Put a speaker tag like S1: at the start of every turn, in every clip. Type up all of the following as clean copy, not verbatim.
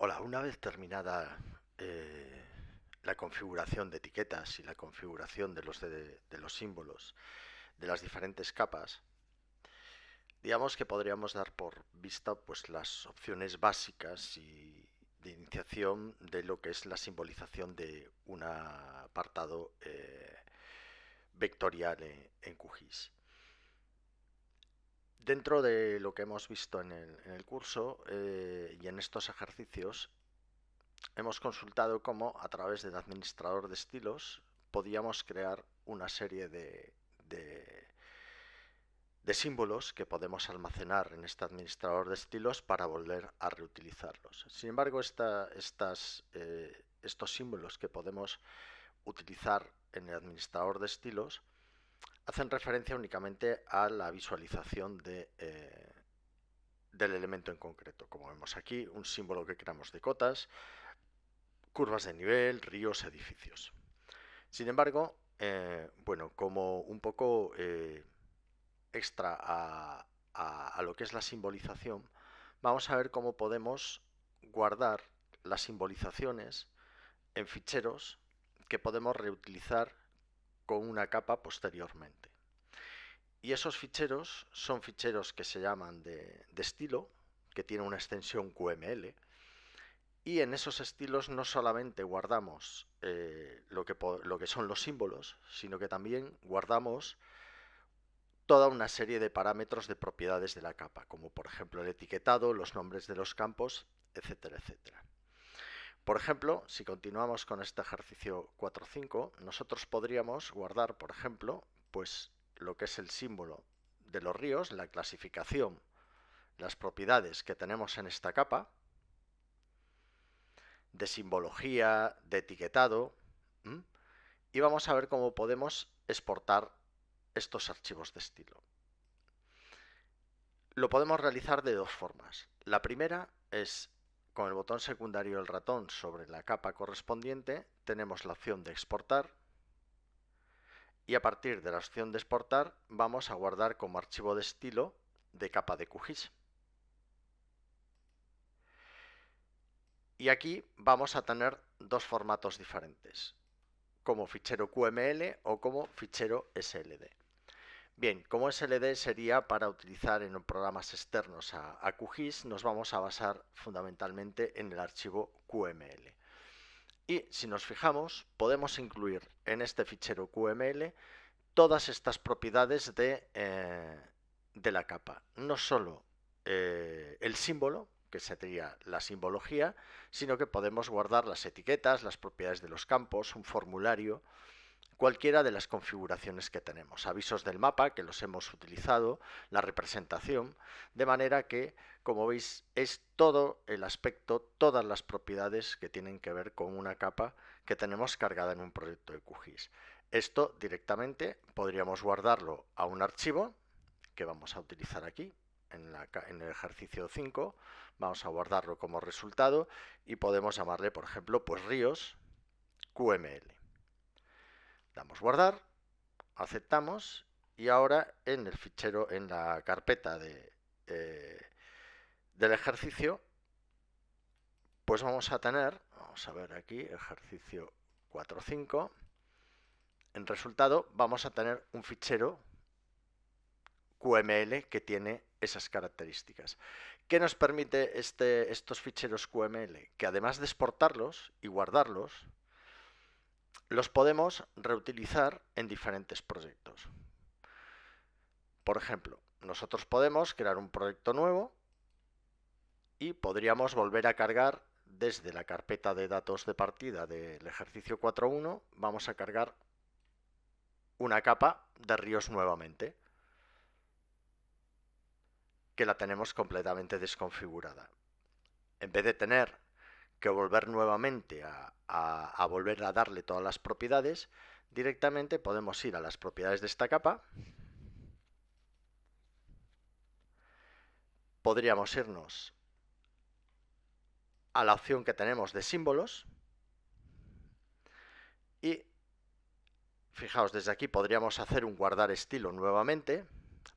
S1: Hola, una vez terminada la configuración de etiquetas y la configuración de los símbolos de las diferentes capas, digamos que podríamos dar por vista pues, las opciones básicas y de iniciación de lo que es la simbolización de un apartado vectorial en QGIS. Dentro de lo que hemos visto en el curso y en estos ejercicios, hemos consultado cómo a través del administrador de estilos podíamos crear una serie de símbolos que podemos almacenar en este administrador de estilos para volver a reutilizarlos. Sin embargo, estos símbolos que podemos utilizar en el administrador de estilos hacen referencia únicamente a la visualización del elemento en concreto. Como vemos aquí, un símbolo que creamos de cotas, curvas de nivel, ríos, edificios. Sin embargo, bueno, como un poco extra a lo que es la simbolización, vamos a ver cómo podemos guardar las simbolizaciones en ficheros que podemos reutilizar con una capa posteriormente. Y esos ficheros son ficheros que se llaman de estilo, que tienen una extensión QML, y en esos estilos no solamente guardamos lo que son los símbolos, sino que también guardamos toda una serie de parámetros de propiedades de la capa, como por ejemplo el etiquetado, los nombres de los campos, etcétera, etcétera. Por ejemplo, si continuamos con este ejercicio 4.5, nosotros podríamos guardar, por ejemplo, pues lo que es el símbolo de los ríos, la clasificación, las propiedades que tenemos en esta capa, de simbología, de etiquetado, y vamos a ver cómo podemos exportar estos archivos de estilo. Lo podemos realizar de dos formas. La primera es con el botón secundario del ratón sobre la capa correspondiente, tenemos la opción de exportar, y a partir de la opción de exportar vamos a guardar como archivo de estilo de capa de QGIS. Y aquí vamos a tener dos formatos diferentes, como fichero QML o como fichero SLD. Bien, como SLD sería para utilizar en programas externos a QGIS, nos vamos a basar fundamentalmente en el archivo QML. Y si nos fijamos, podemos incluir en este fichero QML todas estas propiedades de la capa. No solo el símbolo, que sería la simbología, sino que podemos guardar las etiquetas, las propiedades de los campos, un formulario, cualquiera de las configuraciones que tenemos, avisos del mapa que los hemos utilizado, la representación, de manera que, como veis, es todo el aspecto, todas las propiedades que tienen que ver con una capa que tenemos cargada en un proyecto de QGIS. Esto directamente podríamos guardarlo a un archivo que vamos a utilizar aquí en el ejercicio 5, vamos a guardarlo como resultado y podemos llamarle, por ejemplo, pues ríos QML. Damos guardar, aceptamos y ahora en el fichero, en la carpeta del ejercicio, pues vamos a tener, vamos a ver aquí, ejercicio 4.5, en resultado vamos a tener un fichero QML que tiene esas características. ¿Qué nos permite estos ficheros QML? Que además de exportarlos y guardarlos, los podemos reutilizar en diferentes proyectos. Por ejemplo, nosotros podemos crear un proyecto nuevo y podríamos volver a cargar desde la carpeta de datos de partida del ejercicio 4.1, vamos a cargar una capa de ríos nuevamente, que la tenemos completamente desconfigurada. En vez de tener que volver nuevamente a volver a darle todas las propiedades, directamente podemos ir a las propiedades de esta capa, podríamos irnos a la opción que tenemos de símbolos y fijaos, desde aquí podríamos hacer un guardar estilo nuevamente,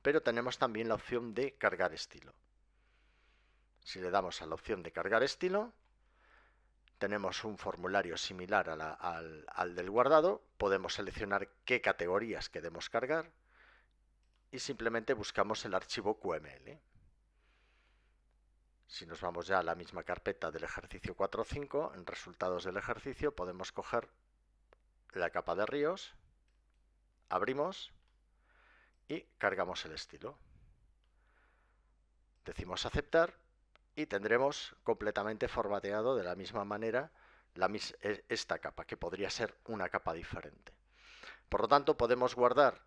S1: pero tenemos también la opción de cargar estilo. Si le damos a la opción de cargar estilo, tenemos un formulario similar al del guardado, podemos seleccionar qué categorías queremos cargar y simplemente buscamos el archivo QML. Si nos vamos ya a la misma carpeta del ejercicio 4.5, en resultados del ejercicio podemos coger la capa de ríos, abrimos y cargamos el estilo. Decimos aceptar y tendremos completamente formateado de la misma manera esta capa, que podría ser una capa diferente. Por lo tanto, podemos guardar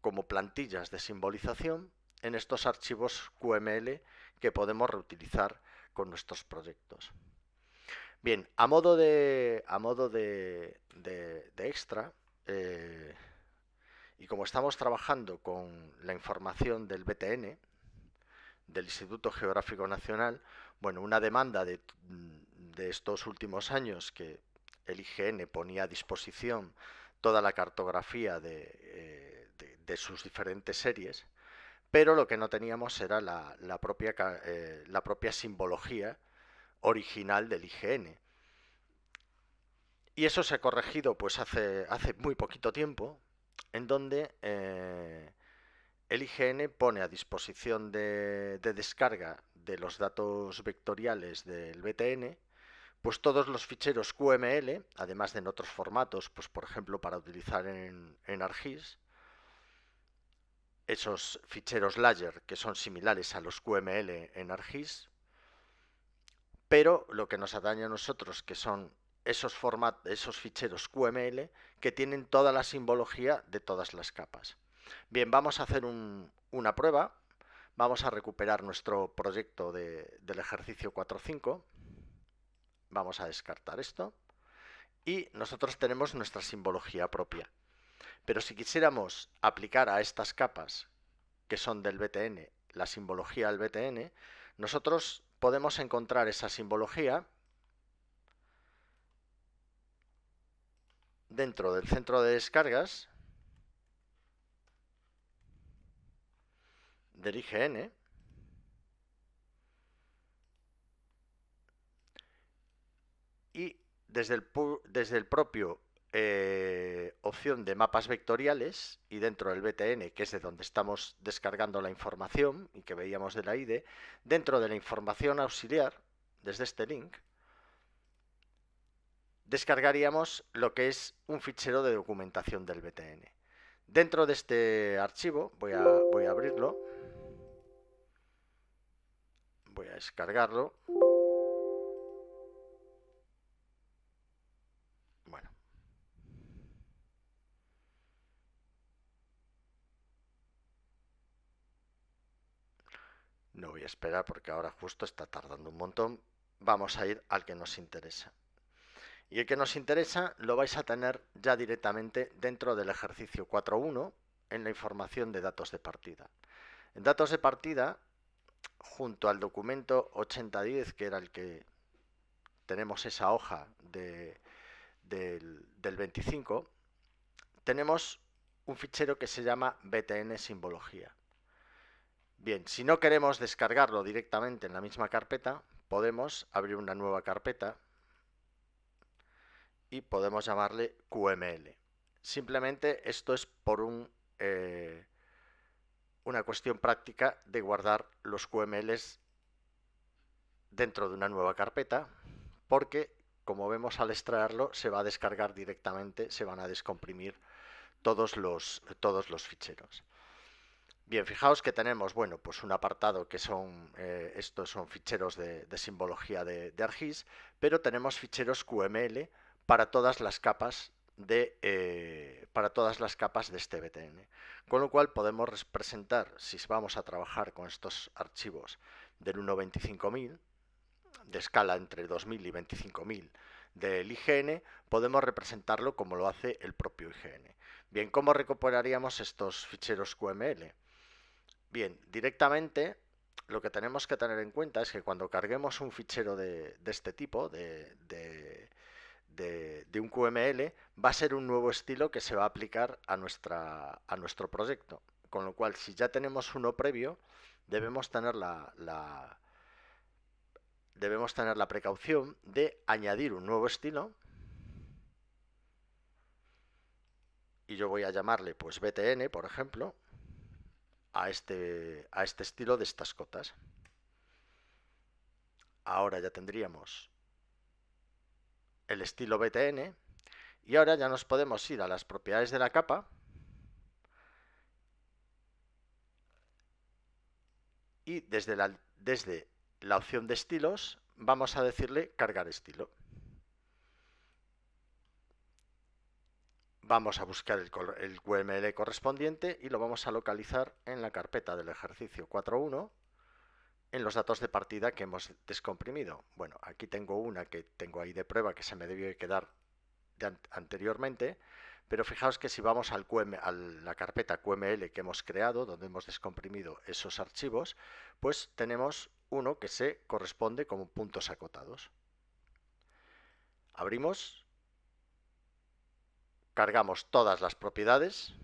S1: como plantillas de simbolización en estos archivos QML que podemos reutilizar con nuestros proyectos. Bien, a modo de extra, y como estamos trabajando con la información del BTN, del Instituto Geográfico Nacional, bueno, una demanda de estos últimos años que el IGN ponía a disposición toda la cartografía de sus diferentes series, pero lo que no teníamos era la propia simbología original del IGN. Y eso se ha corregido pues hace muy poquito tiempo, en donde el IGN pone a disposición de descarga de los datos vectoriales del BTN pues todos los ficheros QML, además de en otros formatos, pues por ejemplo para utilizar en ArcGIS, esos ficheros layer que son similares a los QML en ArcGIS, pero lo que nos atañe a nosotros, que son esos ficheros QML que tienen toda la simbología de todas las capas. Bien, vamos a hacer una prueba. Vamos a recuperar nuestro proyecto del ejercicio 4.5. Vamos a descartar esto. Y nosotros tenemos nuestra simbología propia. Pero si quisiéramos aplicar a estas capas que son del BTN, la simbología del BTN, nosotros podemos encontrar esa simbología dentro del centro de descargas del IGN y desde el propio opción de mapas vectoriales y dentro del BTN, que es de donde estamos descargando la información y que veíamos de la IDE, dentro de la información auxiliar, desde este link, descargaríamos lo que es un fichero de documentación del BTN. Dentro de este archivo, voy a abrirlo, voy a descargarlo. Bueno. No voy a esperar porque ahora justo está tardando un montón. Vamos a ir al que nos interesa. Y el que nos interesa lo vais a tener ya directamente dentro del ejercicio 4.1 en la información de datos de partida. En datos de partida, junto al documento 8010, que era el que tenemos esa hoja del 25, tenemos un fichero que se llama BTN simbología. Bien, si no queremos descargarlo directamente en la misma carpeta, podemos abrir una nueva carpeta y podemos llamarle QML. Simplemente esto es por una cuestión práctica de guardar los QMLs dentro de una nueva carpeta, porque como vemos al extraerlo se va a descargar directamente, se van a descomprimir todos los ficheros. Bien, fijaos que tenemos, bueno, pues un apartado que son, estos son ficheros de simbología de ArcGIS, pero tenemos ficheros QML para todas las capas de este BTN. Con lo cual podemos representar, si vamos a trabajar con estos archivos del 1.25.000, de escala entre 2.000 y 25.000 del IGN, podemos representarlo como lo hace el propio IGN. Bien, ¿cómo recuperaríamos estos ficheros QML? Bien, directamente lo que tenemos que tener en cuenta es que cuando carguemos un fichero de este tipo, de un QML, va a ser un nuevo estilo que se va a aplicar a nuestro proyecto. Con lo cual, si ya tenemos uno previo, debemos tener la debemos tener la precaución de añadir un nuevo estilo. Y yo voy a llamarle pues BTN, por ejemplo, a este estilo de estas cotas. Ahora ya tendríamos el estilo BTN y ahora ya nos podemos ir a las propiedades de la capa y desde la opción de estilos vamos a decirle cargar estilo. Vamos a buscar el QML correspondiente y lo vamos a localizar en la carpeta del ejercicio 4.1 en los datos de partida que hemos descomprimido. Bueno, aquí tengo una que tengo ahí de prueba que se me debió quedar anteriormente, pero fijaos que si vamos a la carpeta QML que hemos creado, donde hemos descomprimido esos archivos, pues tenemos uno que se corresponde como puntos acotados. Abrimos, cargamos todas las propiedades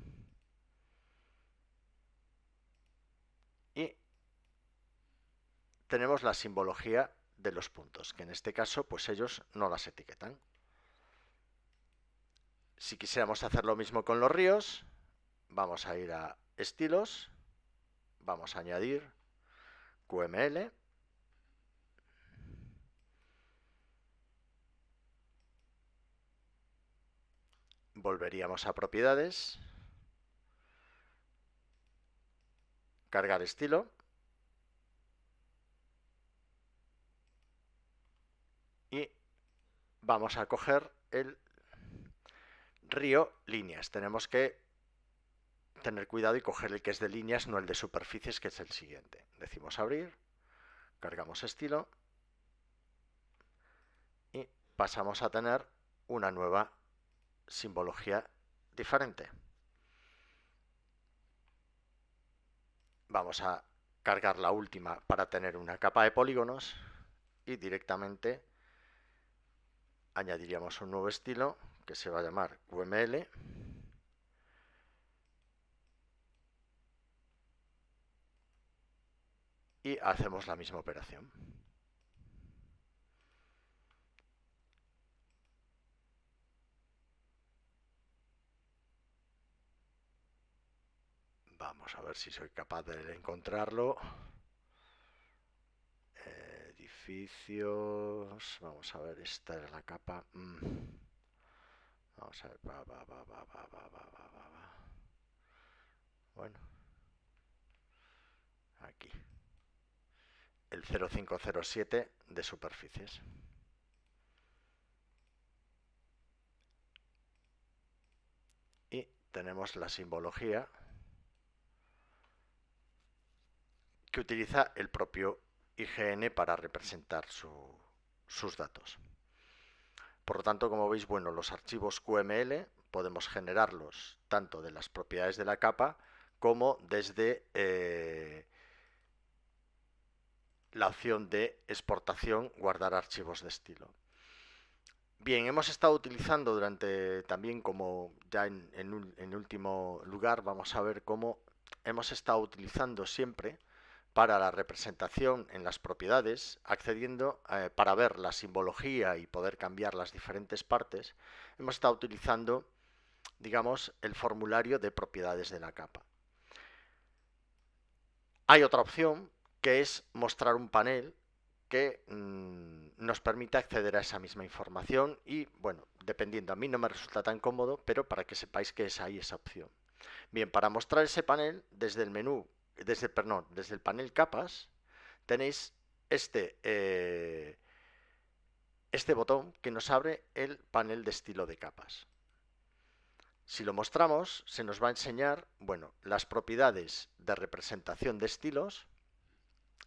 S1: y tenemos la simbología de los puntos, que en este caso pues ellos no las etiquetan. Si quisiéramos hacer lo mismo con los ríos, vamos a ir a estilos, vamos a añadir QML, volveríamos a propiedades, cargar estilo y vamos a coger el río líneas. Tenemos que tener cuidado y coger el que es de líneas, no el de superficies, que es el siguiente. Decimos abrir, cargamos estilo y pasamos a tener una nueva simbología diferente. Vamos a cargar la última para tener una capa de polígonos y directamente añadiríamos un nuevo estilo que se va a llamar QML y hacemos la misma operación. Vamos a ver si soy capaz de encontrarlo. Edificios. Vamos a ver, esta es la capa. Vamos a ver. Bueno. Aquí. El 0507 de superficies. Y tenemos la simbología que utiliza el propio IGN para representar sus datos. Por lo tanto, como veis, bueno, los archivos QML podemos generarlos tanto de las propiedades de la capa como desde la opción de exportación, guardar archivos de estilo. Bien, hemos estado utilizando durante también como ya en último lugar, vamos a ver cómo hemos estado utilizando siempre para la representación en las propiedades, accediendo para ver la simbología y poder cambiar las diferentes partes, hemos estado utilizando, digamos, el formulario de propiedades de la capa. Hay otra opción que es mostrar un panel que nos permite acceder a esa misma información y, bueno, dependiendo, a mí no me resulta tan cómodo, pero para que sepáis que hay esa opción. Bien, para mostrar ese panel, desde el menú, desde el panel capas, tenéis este botón que nos abre el panel de estilo de capas. Si lo mostramos, se nos va a enseñar, bueno, las propiedades de representación de estilos,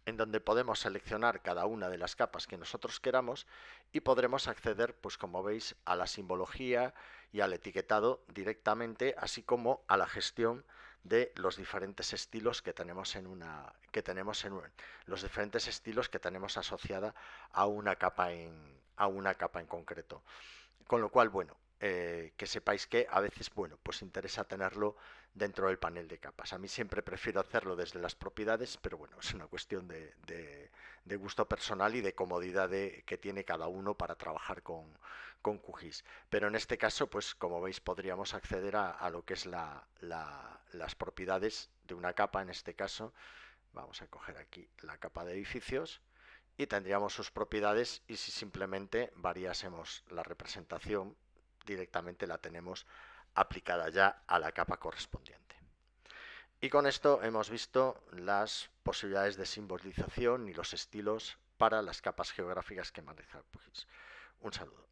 S1: en donde podemos seleccionar cada una de las capas que nosotros queramos y podremos acceder, pues como veis, a la simbología y al etiquetado directamente, así como a la gestión de los diferentes estilos que tenemos los diferentes estilos que tenemos asociada a una capa en concreto. Con lo cual, bueno, que sepáis que a veces, bueno, pues interesa tenerlo dentro del panel de capas. A mí siempre prefiero hacerlo desde las propiedades, pero bueno, es una cuestión de gusto personal y de comodidad que tiene cada uno para trabajar con QGIS. Pero en este caso, pues como veis, podríamos acceder a lo que es las propiedades de una capa. En este caso, vamos a coger aquí la capa de edificios y tendríamos sus propiedades, y si simplemente variásemos la representación, directamente la tenemos aplicada ya a la capa correspondiente. Y con esto hemos visto las posibilidades de simbolización y los estilos para las capas geográficas que maneja QGIS. Un saludo.